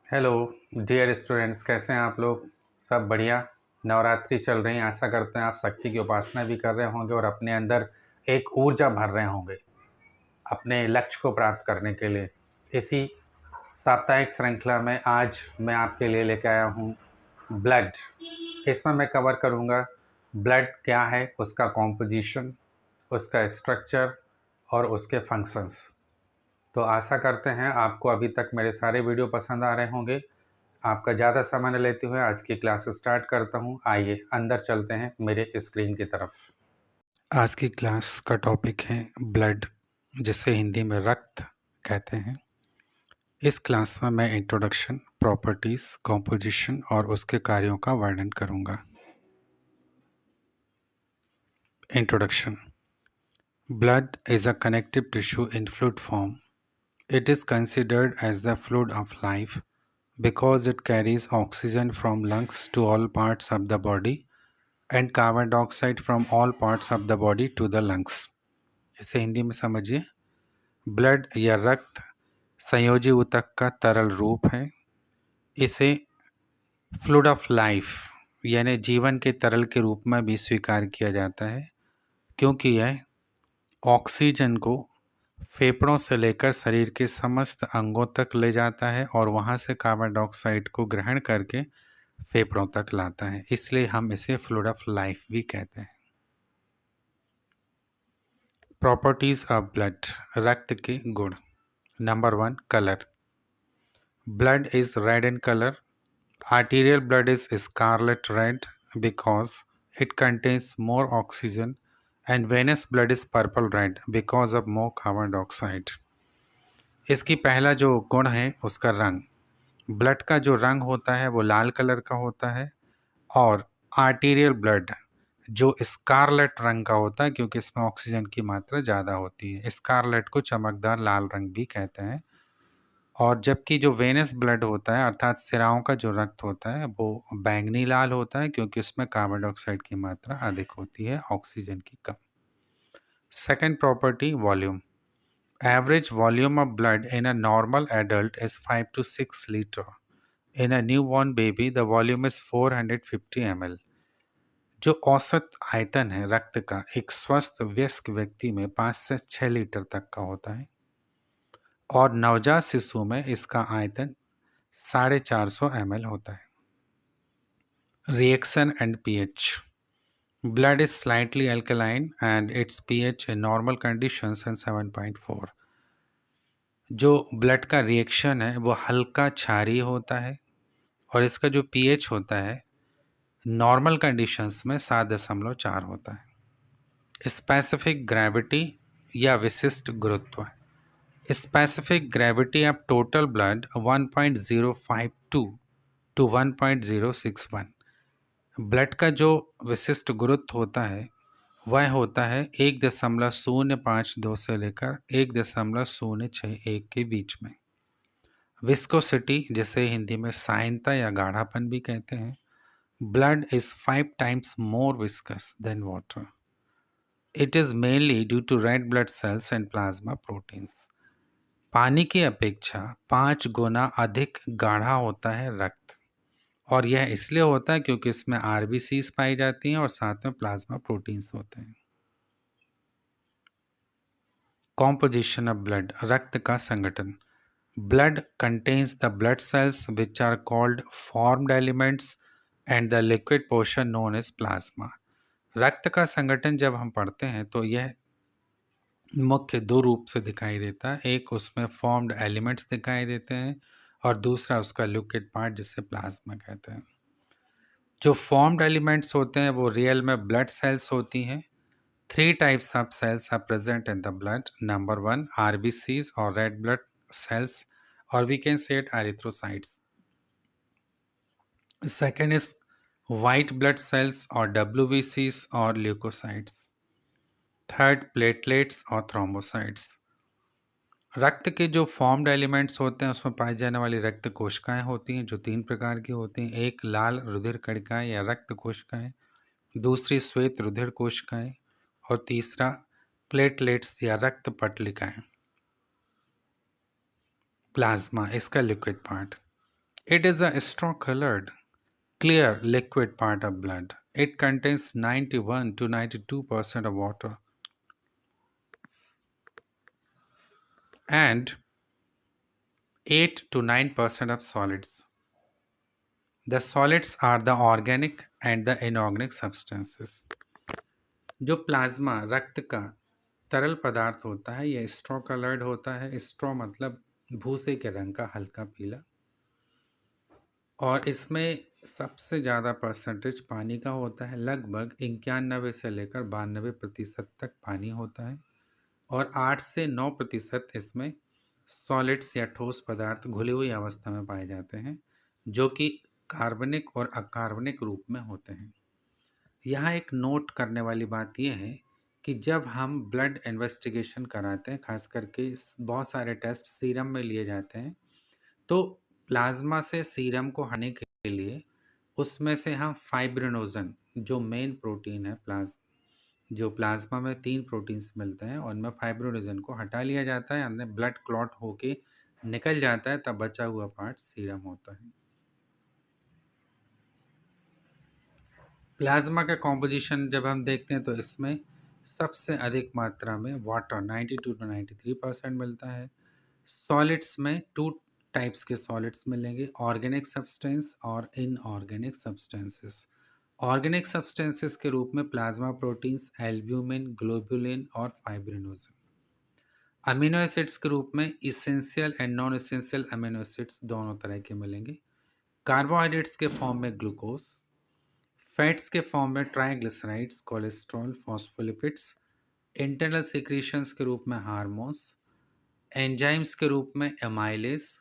Hello dear students, कैसे हैं आप लोग? सब बढ़िया। नवरात्रि चल रही है, आशा करते हैं आप शक्ति की उपासना भी कर रहे होंगे और अपने अंदर एक ऊर्जा भर रहे होंगे अपने लक्ष्य को प्राप्त करने के लिए। इसी साप्ताहिक श्रृंखला में आज मैं आपके लिए लेकर आया हूँ ब्लड। इसमें मैं कवर करूँगा ब्लड क्या है, उसका कॉम्पोजिशन, उसका स्ट्रक्चर और उसके फंक्शंस। तो आशा करते हैं आपको अभी तक मेरे सारे वीडियो पसंद आ रहे होंगे। आपका ज़्यादा समय न लेते हुए आज की क्लास स्टार्ट करता हूँ। आइए अंदर चलते हैं मेरे स्क्रीन की तरफ। आज की क्लास का टॉपिक है ब्लड, जिसे हिंदी में रक्त कहते हैं। इस क्लास में मैं इंट्रोडक्शन, प्रॉपर्टीज, कॉम्पोजिशन और उसके कार्यों का वर्णन करूँगा। Introduction. Blood is a connective tissue in fluid form. It is considered as the fluid of life because it carries oxygen from lungs to all parts of the body and carbon dioxide from all parts of the body to the lungs. इसे हिंदी में समझिए। Blood या रक्त संयोजी ऊतक का तरल रूप है। इसे फ्लूइड ऑफ लाइफ यानी जीवन के तरल के रूप में भी स्वीकार किया जाता है, क्योंकि यह ऑक्सीजन को फेफड़ों से लेकर शरीर के समस्त अंगों तक ले जाता है और वहां से कार्बन डाइऑक्साइड को ग्रहण करके फेफड़ों तक लाता है। इसलिए हम इसे फ्लूइड ऑफ लाइफ भी कहते हैं। प्रॉपर्टीज ऑफ ब्लड, रक्त के गुण। Number 1, colour. Blood is red in colour. Arterial blood is scarlet red because it contains more oxygen and venous blood is purple red because of more carbon dioxide. इसकी पहला जो गुण है उसका रंग। ब्लड का जो रंग होता है वो लाल कलर का होता है और आर्टीरियल ब्लड जो स्कारलेट रंग का होता है, क्योंकि इसमें ऑक्सीजन की मात्रा ज़्यादा होती है। स्कारलेट को चमकदार लाल रंग भी कहते हैं। और जबकि जो वेनस ब्लड होता है अर्थात सिराओं का जो रक्त होता है वो बैंगनी लाल होता है, क्योंकि उसमें कार्बन डाइऑक्साइड की मात्रा अधिक होती है, ऑक्सीजन की कम। Second property, volume. Average volume of blood in a normal adult is 5 to 6 liter. In a newborn baby, the volume is 450 ml. जो औसत आयतन है रक्त का एक स्वस्थ वयस्क व्यक्ति में 5 से 6 लीटर तक का होता है और नवजात शिशु में इसका आयतन 450 ml होता है। Reaction and pH. Blood is slightly alkaline and its pH in normal conditions is 7.4. जो ब्लड का रिएक्शन है वो हल्का क्षारीय होता है और इसका जो पीएच होता है नॉर्मल कंडीशंस में 7.4 होता है। स्पेसिफिक ग्रेविटी या विशिष्ट गुरुत्व। Specific gravity of total blood 1.052 to 1.061। Blood का जो विशिष्ट गुरुत्व होता है वह होता है 1.052 से लेकर 1.061 के बीच में। विस्कोसिटी, जिसे हिंदी में साइनता या गाढ़ापन भी कहते हैं। Blood is 5 times more viscous than water. It is mainly due to red blood cells and plasma proteins. पानी की अपेक्षा 5 गुना अधिक गाढ़ा होता है रक्त, और यह इसलिए होता है क्योंकि इसमें आरबीसीज पाई जाती हैं और साथ में प्लाज्मा प्रोटीन्स होते हैं। कॉम्पोजिशन ऑफ ब्लड, रक्त का संगठन। Blood contains the blood cells which are called formed elements and the liquid portion known as plasma. रक्त का संगठन जब हम पढ़ते हैं तो यह मुख्य दो रूप से दिखाई देता है। एक उसमें फॉर्म्ड एलिमेंट्स दिखाई देते हैं और दूसरा उसका लिक्विड पार्ट जिसे प्लाज्मा कहते हैं। जो फॉर्म्ड एलिमेंट्स होते हैं वो रियल में ब्लड सेल्स होती हैं। 3 types of cells are present in the blood. Number 1, RBCs or red blood cells, or we can say it erythrocytes. Second is white blood cells or WBCs or leukocytes. Third, platelets or thrombocytes. रक्त के जो formed elements होते हैं उसमें पाई जाने वाली रक्त कोशिकाएं होती हैं जो 3 प्रकार की होती हैं। एक लाल रुधिर कणिकाएं या रक्त कोशिकाएं, दूसरी श्वेत रुधिर कोशिकाएं और तीसरा प्लेटलेट्स या रक्त पटलिकाएं। प्लाज्मा, इसका liquid part. It is a straw colored, clear liquid part of blood. It contains 91 to 92% of water and 8 to 9% of solids. The solids are the organic and the inorganic substances. जो plasma रक्त का तरल पदार्थ होता है यह straw coloured होता है। स्ट्रॉ मतलब भूसे के रंग का हल्का पीला, और इसमें सबसे ज़्यादा परसेंटेज पानी का होता है। लगभग 91 से लेकर 92% तक पानी होता है और 8 से 9% इसमें सॉलिड्स या ठोस पदार्थ घुली हुई अवस्था में पाए जाते हैं, जो कि कार्बनिक और अकार्बनिक रूप में होते हैं। यहाँ एक नोट करने वाली बात यह है कि जब हम ब्लड इन्वेस्टिगेशन कराते हैं, खास करके बहुत सारे टेस्ट सीरम में लिए जाते हैं, तो प्लाज्मा से सीरम को हटाने के लिए उसमें से हम फाइब्रिनोजन, जो मेन प्रोटीन है जो प्लाज्मा में 3 प्रोटीन्स मिलते हैं, उनमें फाइब्रिनोजन को हटा लिया जाता है, अंदर ब्लड क्लॉट होके निकल जाता है, तब बचा हुआ पार्ट सीरम होता है। प्लाज्मा का कॉम्पोजिशन जब हम देखते हैं तो इसमें सबसे अधिक मात्रा में वाटर 92 टू 93% मिलता है। सॉलिड्स में 2 टाइप्स के सॉलिड्स मिलेंगे, ऑर्गेनिक सब्सटेंस और इनऑर्गेनिक सब्सटेंसेस। ऑर्गेनिक सब्सटेंसेस के रूप में प्लाज्मा प्रोटीन्स, एल्ब्यूमिन, ग्लोबुलिन और फाइब्रिनोजन। अमीनो एसिड्स के रूप में essential and non essential amino acids दोनों तरह के मिलेंगे। कार्बोहाइड्रेट्स के फॉर्म में ग्लूकोज, फैट्स के फॉर्म में triglycerides, cholesterol, phospholipids, internal secretions के रूप में हार्मोन्स, एंजाइम्स के रूप में amylase,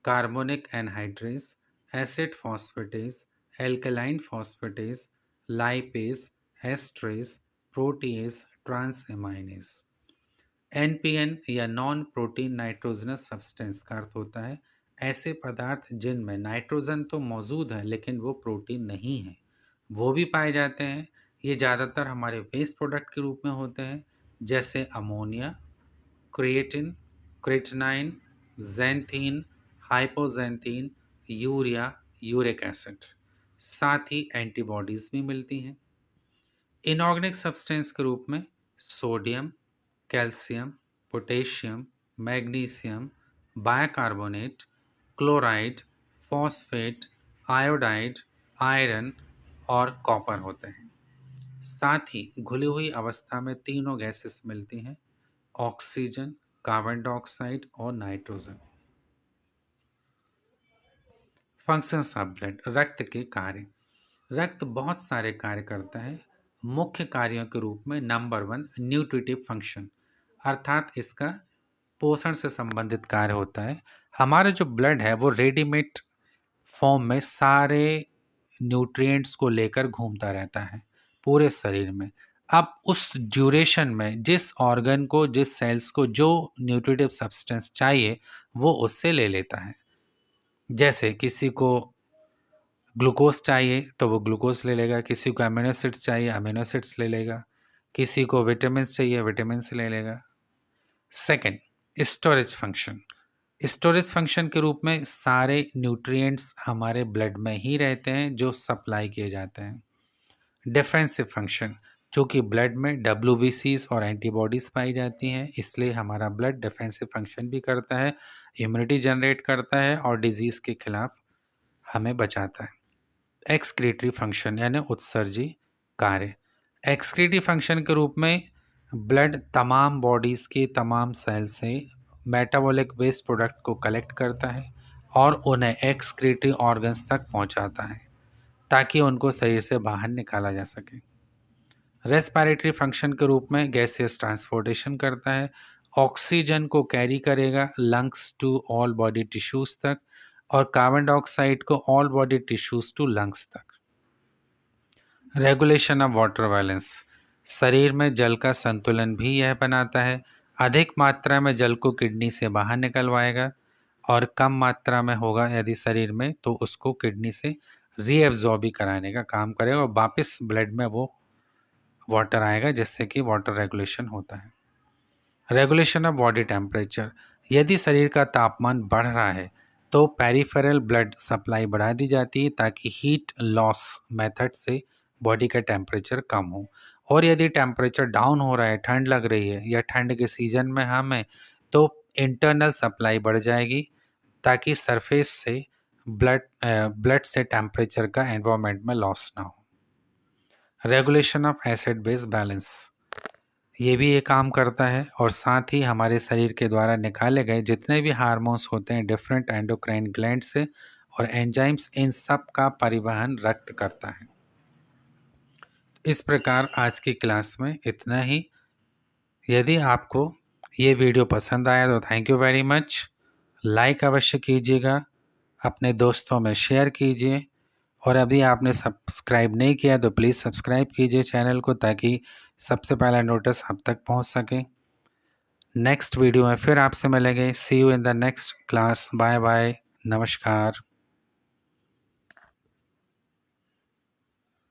carbonic anhydrase, acid phosphatase, alkaline phosphatase, lipase, esterase, protease, transaminase. NPN या नॉन प्रोटीन नाइट्रोजनस सब्सटेंस का अर्थ होता है ऐसे पदार्थ जिनमें नाइट्रोजन तो मौजूद है लेकिन वो प्रोटीन नहीं है, वो भी पाए जाते हैं। ये ज़्यादातर हमारे वेस्ट प्रोडक्ट के रूप में होते हैं, जैसे ammonia, creatine, creatinine, xanthine, hypoxanthine, urea, uric acid. साथ ही एंटीबॉडीज़ भी मिलती हैं। इनऑर्गेनिक सब्सटेंस के रूप में sodium, calcium, potassium, magnesium, bicarbonate, chloride, phosphate, iodide, iron और कॉपर होते हैं। साथ ही घुली हुई अवस्था में तीनों गैसेस मिलती हैं, ऑक्सीजन, कार्बन डाइऑक्साइड और नाइट्रोजन। फंक्शंस ऑफ ब्लड, रक्त के कार्य। रक्त बहुत सारे कार्य करता है। मुख्य कार्यों के रूप में नंबर 1 न्यूट्रिटिव फंक्शन, अर्थात इसका पोषण से संबंधित कार्य होता है। हमारा जो ब्लड है वो रेडीमेड फॉर्म में सारे न्यूट्रिएंट्स को लेकर घूमता रहता है पूरे शरीर में। अब उस ड्यूरेशन में जिस ऑर्गन को, जिस सेल्स को जो न्यूट्रिटिव सब्सटेंस चाहिए वो उससे ले लेता है। जैसे किसी को ग्लूकोज चाहिए तो वो ग्लूकोज ले लेगा, किसी को अमीनो एसिड्स चाहिए अमीनो एसिड्स ले लेगा, किसी को विटामिन चाहिए विटामिन ले लेगा। Second, storage function. Storage function के रूप में सारे न्यूट्रिएंट्स हमारे ब्लड में ही रहते हैं जो सप्लाई किए जाते हैं। डिफेंसिव फंक्शन, चूँकि ब्लड में WBCs और एंटीबॉडीज़ पाई जाती हैं, इसलिए हमारा ब्लड डिफेंसिव फंक्शन भी करता है, इम्यूनिटी जनरेट करता है और डिजीज़ के खिलाफ हमें बचाता है। एक्सक्रीटरी फंक्शन यानी उत्सर्जी कार्य। एक्सक्रीटरी फंक्शन के रूप में ब्लड तमाम बॉडीज़ के तमाम सेल से मेटाबॉलिक वेस्ट प्रोडक्ट को कलेक्ट करता है और उन्हें एक्सक्रीटरी ऑर्गन्स तक पहुंचाता है ताकि उनको शरीर से बाहर निकाला जा सके। रेस्पिरेटरी फंक्शन के रूप में गैसियस ट्रांसपोर्टेशन करता है, ऑक्सीजन को कैरी करेगा lungs to all body tissues तक और कार्बन डाइऑक्साइड को all body tissues to lungs तक। रेगुलेशन ऑफ वाटर बैलेंस, शरीर में जल का संतुलन भी यह बनाता है। अधिक मात्रा में जल को किडनी से बाहर निकलवाएगा और कम मात्रा में होगा यदि शरीर में तो उसको किडनी से रीएब्जॉर्ब कराने का काम करेगा और वापस ब्लड में वो वाटर आएगा, जिससे कि वाटर रेगुलेशन होता है। रेगुलेशन ऑफ बॉडी टेम्परेचर, यदि शरीर का तापमान बढ़ रहा है तो पेरिफेरल ब्लड सप्लाई बढ़ा दी जाती है ताकि हीट लॉस मेथड से बॉडी का टेम्परेचर कम हो। और यदि टेम्परेचर डाउन हो रहा है, ठंड लग रही है या ठंड के सीजन में हम हैं, तो इंटरनल सप्लाई बढ़ जाएगी ताकि सरफेस से ब्लड से टेम्परेचर का एनवायरनमेंट में लॉस ना हो। Regulation of acid base balance, ये भी ये काम करता है और साथ ही हमारे शरीर के द्वारा निकाले गए जितने भी हार्मोन्स होते हैं डिफरेंट एंडोक्राइन ग्लैंड से और एंजाइम्स, इन सब का परिवहन रक्त करता है। इस प्रकार आज की क्लास में इतना ही। यदि आपको ये वीडियो पसंद आया तो thank you very much. Like अवश्य कीजिएगा, अपने दोस्तों में शेयर कीजिए और अभी आपने सब्सक्राइब नहीं किया तो प्लीज़ सब्सक्राइब कीजिए चैनल को ताकि सबसे पहला नोटिस आप तक पहुंच सके। नेक्स्ट वीडियो में फिर आपसे मिलेंगे। See you in the next class. Bye bye, नमस्कार।